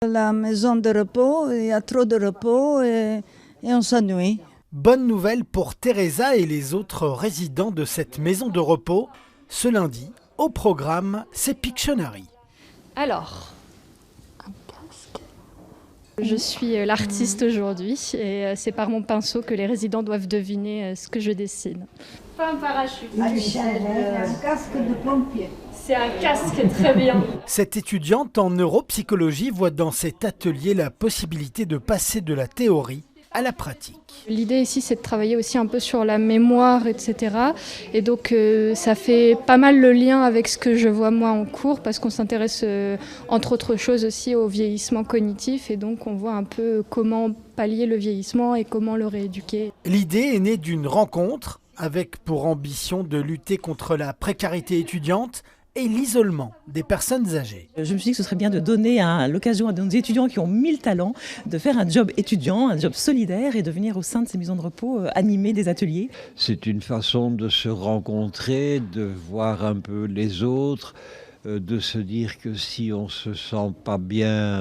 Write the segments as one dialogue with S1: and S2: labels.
S1: La maison de repos, il y a trop de repos et on s'ennuie.
S2: Bonne nouvelle pour Teresa et les autres résidents de cette maison de repos. Ce lundi, au programme, c'est Pictionary.
S3: Alors, je suis l'artiste aujourd'hui et c'est par mon pinceau que les résidents doivent deviner ce que je dessine. Pas un parachute.
S1: C'est un casque de pompier.
S3: C'est un casque, très bien.
S2: Cette étudiante en neuropsychologie voit dans cet atelier la possibilité de passer de la théorie à la pratique.
S3: L'idée ici, c'est de travailler aussi un peu sur la mémoire, etc. Et donc, ça fait pas mal le lien avec ce que je vois moi en cours, parce qu'on s'intéresse, entre autres choses, aussi au vieillissement cognitif. Et donc, on voit un peu comment pallier le vieillissement et comment le rééduquer.
S2: L'idée est née d'une rencontre avec pour ambition de lutter contre la précarité étudiante et l'isolement des personnes âgées.
S4: Je me suis dit que ce serait bien de donner l'occasion à nos étudiants qui ont 1000 talents de faire un job étudiant, un job solidaire et de venir au sein de ces maisons de repos animer des ateliers.
S5: C'est une façon de se rencontrer, de voir un peu les autres, de se dire que si on ne se sent pas bien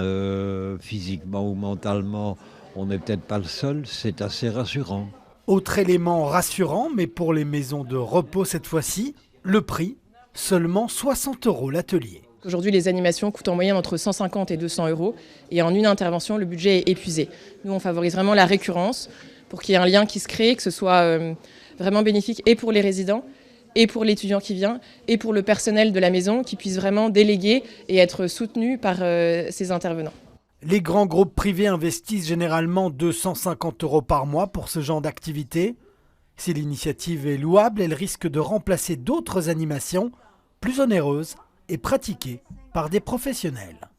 S5: physiquement ou mentalement, on n'est peut-être pas le seul, c'est assez rassurant.
S2: Autre élément rassurant, mais pour les maisons de repos cette fois-ci, le prix. Seulement 60 € l'atelier.
S6: Aujourd'hui, les animations coûtent en moyenne entre 150 et 200 € et en une intervention, le budget est épuisé. Nous, on favorise vraiment la récurrence pour qu'il y ait un lien qui se crée, que ce soit vraiment bénéfique et pour les résidents, et pour l'étudiant qui vient, et pour le personnel de la maison qui puisse vraiment déléguer et être soutenu par ces intervenants.
S2: Les grands groupes privés investissent généralement 250 € par mois pour ce genre d'activité. Si l'initiative est louable, elle risque de remplacer d'autres animations plus onéreuses et pratiquées par des professionnels.